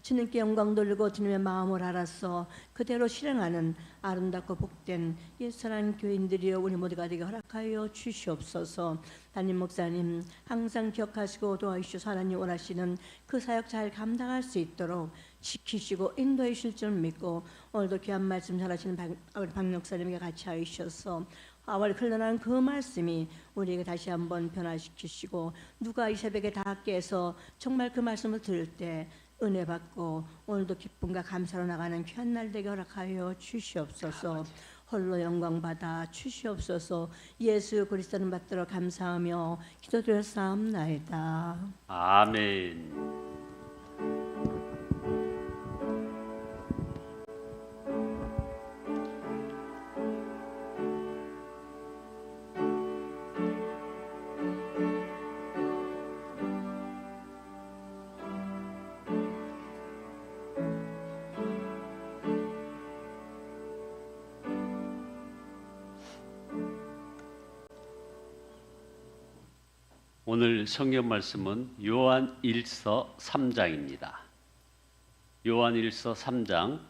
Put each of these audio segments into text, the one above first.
주님께 영광 돌리고 주님의 마음을 알아서 그대로 실행하는 아름답고 복된 예수라는 교인들이여 우리 모두가 되게 허락하여 주시옵소서. 담임 목사님 항상 기억하시고 도와주시고 하나님 원하시는 그 사역 잘 감당할 수 있도록 지키시고 인도해 주실 줄 믿고 오늘도 귀한 말씀 잘하시는 우리 박 목사님에게 같이 하셔서 아월 흘러나는 그 말씀이 우리에게 다시 한번 변화시키시고 누가 이 새벽에 다 깨서 정말 그 말씀을 들을 때 은혜 받고 오늘도 기쁨과 감사로 나가는 귀한 날 되게 허락하여 주시옵소서. 홀로 영광 받아 주시옵소서. 예수 그리스도를 받들어 감사하며 기도드렸사옵나이다. 아멘. 오늘 성경 말씀은 요한 1서 3장입니다. 요한 1서 3장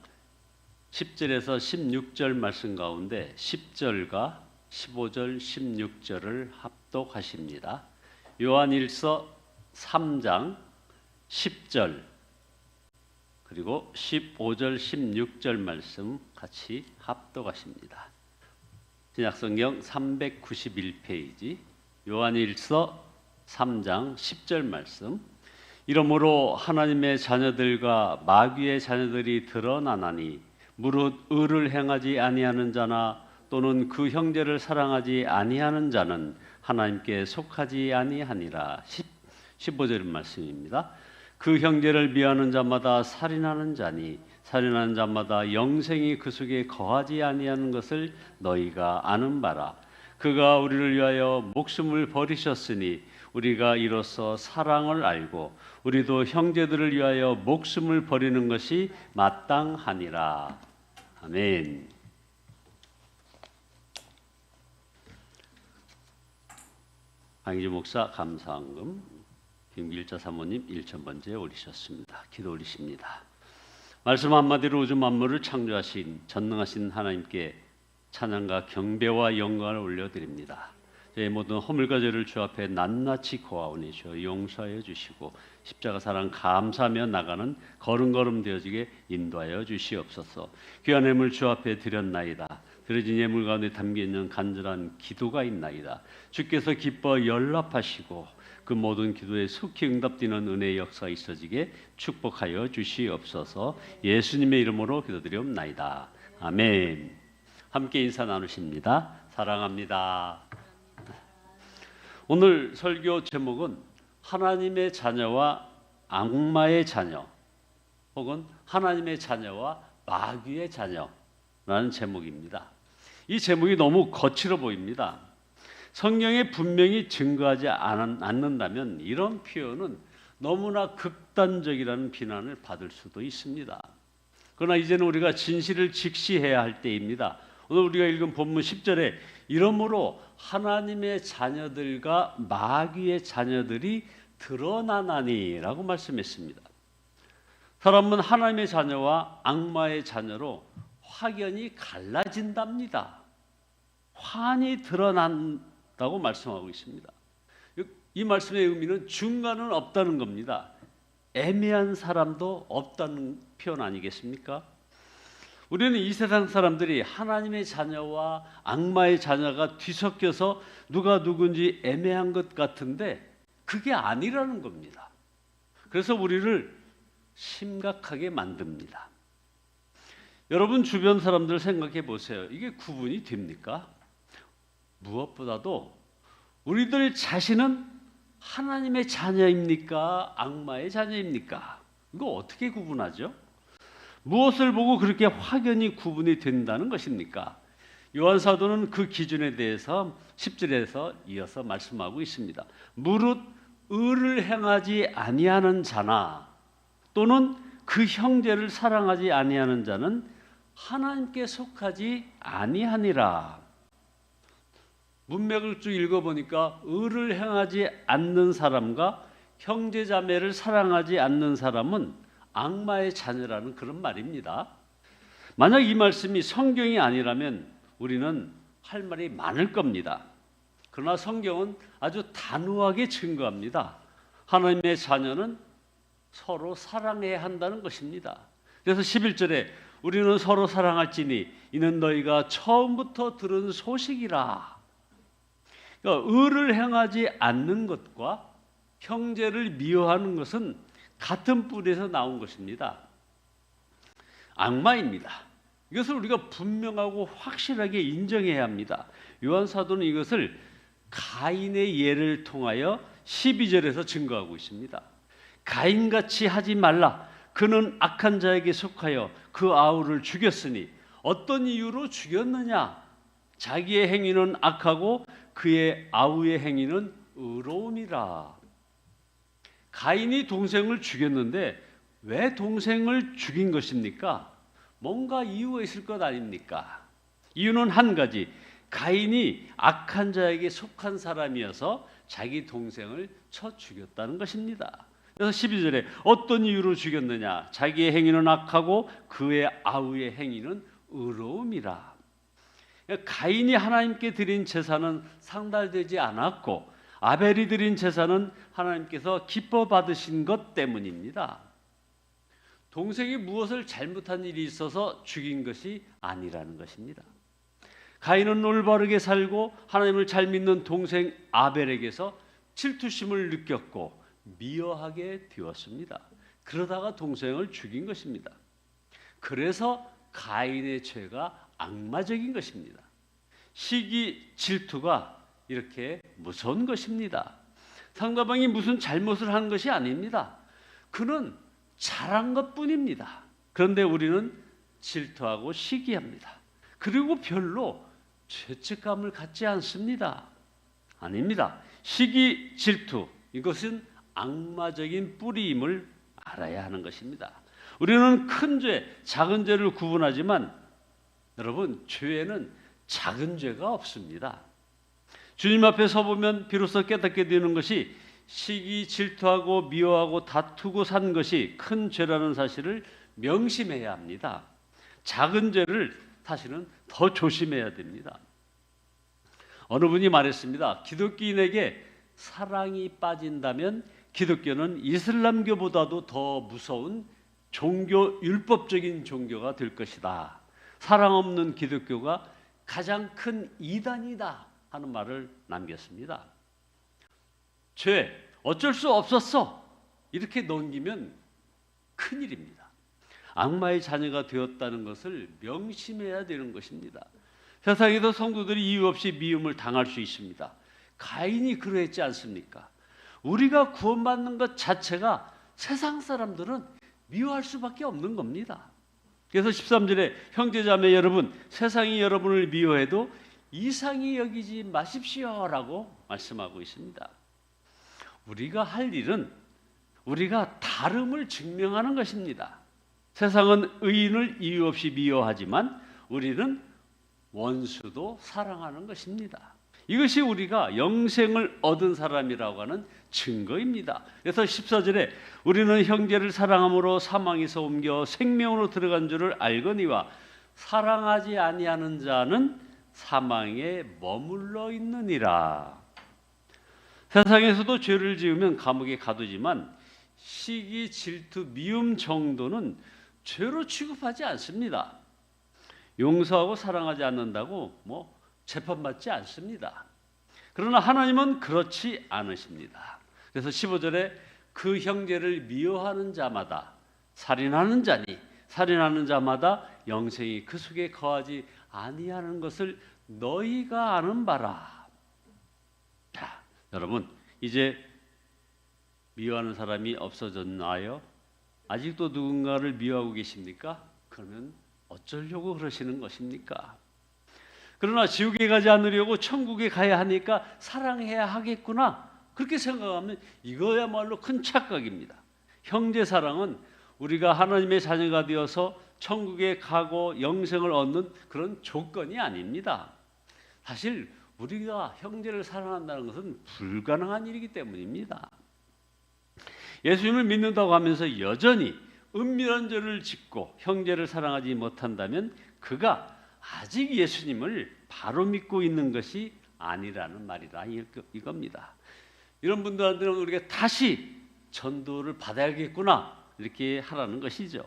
10절에서 16절 말씀 가운데 10절과 15절, 16절을 합독하십니다. 요한 1서 3장 10절 그리고 15절, 16절 말씀 같이 합독하십니다. 신약성경 391페이지 요한 1서 3장 10절 말씀. 이러므로 하나님의 자녀들과 마귀의 자녀들이 드러나나니 무릇 의를 행하지 아니하는 자나 또는 그 형제를 사랑하지 아니하는 자는 하나님께 속하지 아니하니라. 15절 말씀입니다. 그 형제를 미워하는 자마다 살인하는 자니 살인하는 자마다 영생이 그 속에 거하지 아니하는 것을 너희가 아는 바라. 그가 우리를 위하여 목숨을 버리셨으니 우리가 이로써 사랑을 알고 우리도 형제들을 위하여 목숨을 버리는 것이 마땅하니라. 아멘. 강희주 목사 감사헌금 김길자 사모님 1,000번째 올리셨습니다. 기도 올리십니다. 말씀 한마디로 우주 만물을 창조하신 전능하신 하나님께 찬양과 경배와 영광을 올려드립니다. 저희 모든 허물과 죄를 주 앞에 낱낱이 고아오니 주여 용서하여 주시고 십자가 사랑 감사하며 나가는 걸음걸음 되어지게 인도하여 주시옵소서. 귀한 예물 주 앞에 드렸나이다. 드려진 예물 가운데 담겨있는 간절한 기도가 있나이다. 주께서 기뻐 연락하시고 그 모든 기도에 속히 응답되는 은혜의 역사가 있어지게 축복하여 주시옵소서. 예수님의 이름으로 기도드리옵나이다. 아멘. 함께 인사 나누십니다. 사랑합니다. 오늘 설교 제목은 하나님의 자녀와 악마의 자녀 혹은 하나님의 자녀와 마귀의 자녀라는 제목입니다. 이 제목이 너무 거칠어 보입니다. 성경에 분명히 증거하지 않는다면 이런 표현은 너무나 극단적이라는 비난을 받을 수도 있습니다. 그러나 이제는 우리가 진실을 직시해야 할 때입니다. 오늘 우리가 읽은 본문 10절에 이러므로 하나님의 자녀들과 마귀의 자녀들이 드러나나니 라고 말씀했습니다. 사람은 하나님의 자녀와 악마의 자녀로 확연히 갈라진답니다. 환히 드러난다고 말씀하고 있습니다. 이 말씀의 의미는 중간은 없다는 겁니다. 애매한 사람도 없다는 표현 아니겠습니까? 우리는 이 세상 사람들이 하나님의 자녀와 악마의 자녀가 뒤섞여서 누가 누군지 애매한 것 같은데 그게 아니라는 겁니다. 그래서 우리를 심각하게 만듭니다. 여러분 주변 사람들 생각해 보세요. 이게 구분이 됩니까? 무엇보다도 우리들 자신은 하나님의 자녀입니까? 악마의 자녀입니까? 이거 어떻게 구분하죠? 무엇을 보고 그렇게 확연히 구분이 된다는 것입니까? 요한 사도는 그 기준에 대해서 10절에서 이어서 말씀하고 있습니다. 무릇 의를 행하지 아니하는 자나 또는 그 형제를 사랑하지 아니하는 자는 하나님께 속하지 아니하니라. 문맥을 쭉 읽어보니까 의를 행하지 않는 사람과 형제자매를 사랑하지 않는 사람은 악마의 자녀라는 그런 말입니다. 만약 이 말씀이 성경이 아니라면 우리는 할 말이 많을 겁니다. 그러나 성경은 아주 단호하게 증거합니다. 하나님의 자녀는 서로 사랑해야 한다는 것입니다. 그래서 11절에 우리는 서로 사랑할지니 이는 너희가 처음부터 들은 소식이라. 그러니까 의를 행하지 않는 것과 형제를 미워하는 것은 같은 뿌리에서 나온 것입니다. 악마입니다. 이것을 우리가 분명하고 확실하게 인정해야 합니다. 요한 사도는 이것을 가인의 예를 통하여 12절에서 증거하고 있습니다. 가인같이 하지 말라. 그는 악한 자에게 속하여 그 아우를 죽였으니 어떤 이유로 죽였느냐? 자기의 행위는 악하고 그의 아우의 행위는 의로움이라. 가인이 동생을 죽였는데 왜 동생을 죽인 것입니까? 뭔가 이유가 있을 것 아닙니까? 이유는 한 가지. 가인이 악한 자에게 속한 사람이어서 자기 동생을 쳐 죽였다는 것입니다. 그래서 12절에 어떤 이유로 죽였느냐? 자기의 행위는 악하고 그의 아우의 행위는 의로움이라. 가인이 하나님께 드린 제사는 상달되지 않았고 아벨이 드린 제사는 하나님께서 기뻐 받으신 것 때문입니다. 동생이 무엇을 잘못한 일이 있어서 죽인 것이 아니라는 것입니다. 가인은 올바르게 살고 하나님을 잘 믿는 동생 아벨에게서 질투심을 느꼈고 미워하게 되었습니다. 그러다가 동생을 죽인 것입니다. 그래서 가인의 죄가 악마적인 것입니다. 시기, 질투가 이렇게 무서운 것입니다. 상대방이 무슨 잘못을 한 것이 아닙니다. 그는 잘한 것뿐입니다. 그런데 우리는 질투하고 시기합니다. 그리고 별로 죄책감을 갖지 않습니다. 아닙니다. 시기, 질투 이것은 악마적인 뿌리임을 알아야 하는 것입니다. 우리는 큰 죄, 작은 죄를 구분하지만 여러분 죄에는 작은 죄가 없습니다. 주님 앞에 서보면 비로소 깨닫게 되는 것이 시기, 질투하고 미워하고 다투고 산 것이 큰 죄라는 사실을 명심해야 합니다. 작은 죄를 사실은 더 조심해야 됩니다. 어느 분이 말했습니다. 기독교인에게 사랑이 빠진다면 기독교는 이슬람교보다도 더 무서운 종교, 율법적인 종교가 될 것이다. 사랑 없는 기독교가 가장 큰 이단이다 하는 말을 남겼습니다. 죄, 어쩔 수 없었어. 이렇게 넘기면 큰일입니다. 악마의 자녀가 되었다는 것을 명심해야 되는 것입니다. 세상에도 성도들이 이유 없이 미움을 당할 수 있습니다. 가인이 그러했지 않습니까? 우리가 구원받는 것 자체가 세상 사람들은 미워할 수밖에 없는 겁니다. 그래서 13절에 형제자매 여러분, 세상이 여러분을 미워해도 이상히 여기지 마십시오라고 말씀하고 있습니다. 우리가 할 일은 우리가 다름을 증명하는 것입니다. 세상은 의인을 이유 없이 미워하지만 우리는 원수도 사랑하는 것입니다. 이것이 우리가 영생을 얻은 사람이라고 하는 증거입니다. 그래서 14절에 우리는 형제를 사랑함으로 사망에서 옮겨 생명으로 들어간 줄을 알거니와 사랑하지 아니하는 자는 사망에 머물러 있느니라. 세상에서도 죄를 지으면 감옥에 가두지만 시기, 질투, 미움 정도는 죄로 취급하지 않습니다. 용서하고 사랑하지 않는다고 재판받지 않습니다. 그러나 하나님은 그렇지 않으십니다. 그래서 15절에 그 형제를 미워하는 자마다 살인하는 자니 살인하는 자마다 영생이 그 속에 거하지 아니하는 것을 너희가 아는 바라. 자, 여러분 이제 미워하는 사람이 없어졌나요? 아직도 누군가를 미워하고 계십니까? 그러면 어쩌려고 그러시는 것입니까? 그러나 지옥에 가지 않으려고 천국에 가야 하니까 사랑해야 하겠구나 그렇게 생각하면 이거야말로 큰 착각입니다. 형제 사랑은 우리가 하나님의 자녀가 되어서 천국에 가고 영생을 얻는 그런 조건이 아닙니다. 사실 우리가 형제를 사랑한다는 것은 불가능한 일이기 때문입니다. 예수님을 믿는다고 하면서 여전히 은밀한 죄를 짓고 형제를 사랑하지 못한다면 그가 아직 예수님을 바로 믿고 있는 것이 아니라는 말이다 이겁니다. 이런 분들한테는 우리가 다시 전도를 받아야겠구나 이렇게 하라는 것이죠.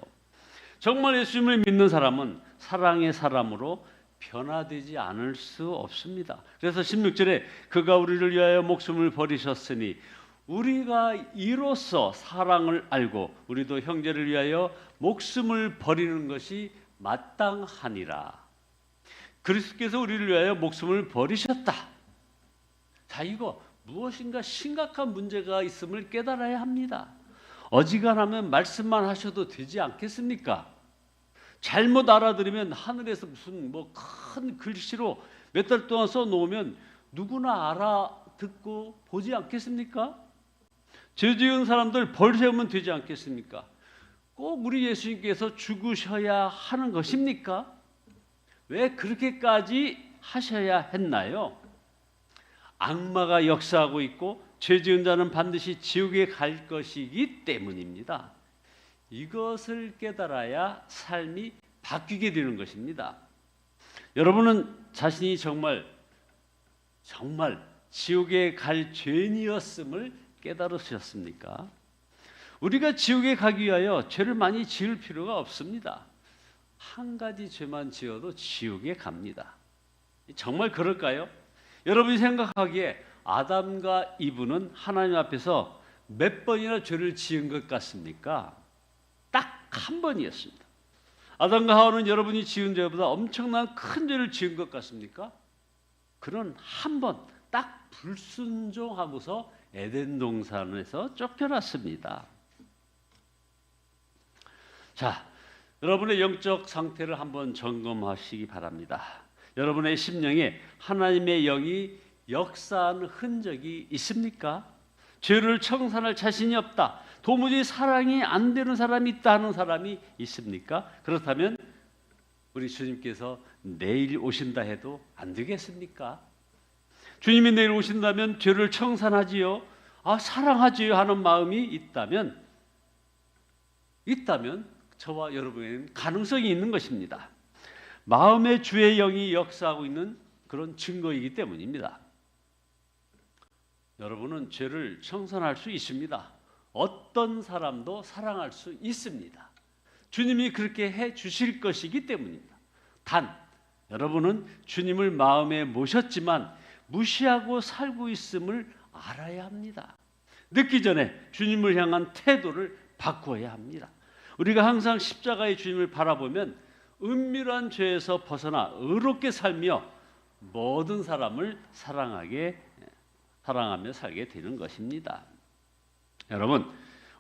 정말 예수님을 믿는 사람은 사랑의 사람으로 변화되지 않을 수 없습니다. 그래서 16절에 그가 우리를 위하여 목숨을 버리셨으니 우리가 이로써 사랑을 알고 우리도 형제를 위하여 목숨을 버리는 것이 마땅하니라. 그리스도께서 우리를 위하여 목숨을 버리셨다. 자, 이거 무엇인가 심각한 문제가 있음을 깨달아야 합니다. 어지간하면 말씀만 하셔도 되지 않겠습니까? 잘못 알아들으면 하늘에서 무슨 큰 글씨로 몇 달 동안 써놓으면 누구나 알아듣고 보지 않겠습니까? 죄 지은 사람들 벌 세우면 되지 않겠습니까? 꼭 우리 예수님께서 죽으셔야 하는 것입니까? 왜 그렇게까지 하셔야 했나요? 악마가 역사하고 있고 죄 지은 자는 반드시 지옥에 갈 것이기 때문입니다. 이것을 깨달아야 삶이 바뀌게 되는 것입니다. 여러분은 자신이 정말 지옥에 갈 죄인이었음을 깨달으셨습니까? 우리가 지옥에 가기 위하여 죄를 많이 지을 필요가 없습니다. 한 가지 죄만 지어도 지옥에 갑니다. 정말 그럴까요? 여러분이 생각하기에 아담과 이브는 하나님 앞에서 몇 번이나 죄를 지은 것 같습니까? 딱 한 번이었습니다. 아담과 하와는 여러분이 지은 죄보다 엄청난 큰 죄를 지은 것 같습니까? 그는 한 번 딱 불순종하고서 에덴 동산에서 쫓겨났습니다. 자, 여러분의 영적 상태를 한번 점검하시기 바랍니다. 여러분의 심령에 하나님의 영이 역사한 흔적이 있습니까? 죄를 청산할 자신이 없다. 도무지 사랑이 안 되는 사람이 있다 하는 사람이 있습니까? 그렇다면 우리 주님께서 내일 오신다 해도 안 되겠습니까? 주님이 내일 오신다면 죄를 청산하지요. 사랑하지요 하는 마음이 있다면 저와 여러분에게는 가능성이 있는 것입니다. 마음의 주의 영이 역사하고 있는 그런 증거이기 때문입니다. 여러분은 죄를 청산할 수 있습니다. 어떤 사람도 사랑할 수 있습니다. 주님이 그렇게 해 주실 것이기 때문입니다. 단, 여러분은 주님을 마음에 모셨지만 무시하고 살고 있음을 알아야 합니다. 늦기 전에 주님을 향한 태도를 바꿔야 합니다. 우리가 항상 십자가의 주님을 바라보면 은밀한 죄에서 벗어나 의롭게 살며 모든 사람을 사랑하며 살게 되는 것입니다. 여러분,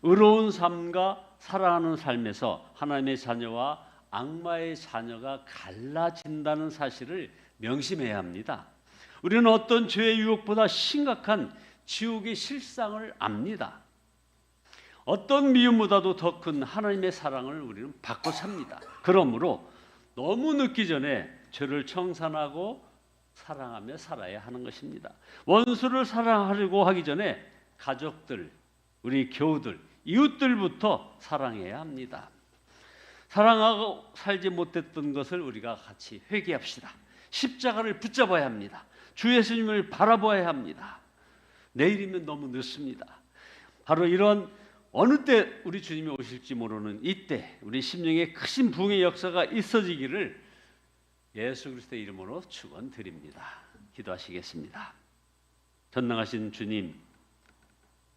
의로운 삶과 사랑하는 삶에서 하나님의 자녀와 악마의 자녀가 갈라진다는 사실을 명심해야 합니다. 우리는 어떤 죄의 유혹보다 심각한 지옥의 실상을 압니다. 어떤 미움보다도 더 큰 하나님의 사랑을 우리는 받고 삽니다. 그러므로 너무 늦기 전에 죄를 청산하고 사랑하며 살아야 하는 것입니다. 원수를 사랑하려고 하기 전에 가족들, 우리 교우들, 이웃들부터 사랑해야 합니다. 사랑하고 살지 못했던 것을 우리가 같이 회개합시다. 십자가를 붙잡아야 합니다. 주 예수님을 바라봐야 합니다. 내일이면 너무 늦습니다. 바로 이런 어느 때 우리 주님이 오실지 모르는 이때 우리 심령에 크신 부흥의 역사가 있어지기를 예수 그리스도의 이름으로 축원드립니다. 기도하시겠습니다. 전능하신 주님,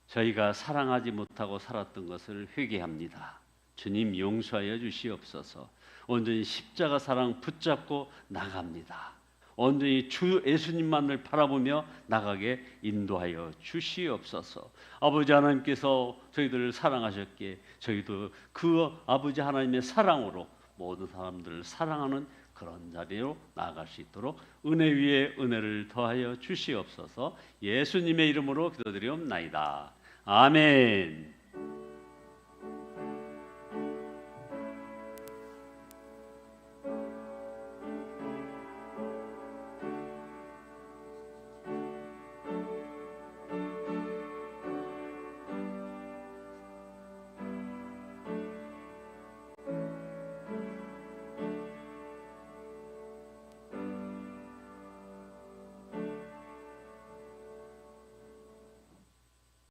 저희가 사랑하지 못하고 살았던 것을 회개합니다. 주님 용서하여 주시옵소서. 온전히 십자가 사랑 붙잡고 나갑니다. 온전히 주 예수님만을 바라보며 나가게 인도하여 주시옵소서. 아버지 하나님께서 저희들을 사랑하셨기에 저희도 그 아버지 하나님의 사랑으로 모든 사람들을 사랑하는 그런 자리로 나아갈 수 있도록 은혜 위에 은혜를 더하여 주시옵소서. 예수님의 이름으로 기도드리옵나이다. 아멘.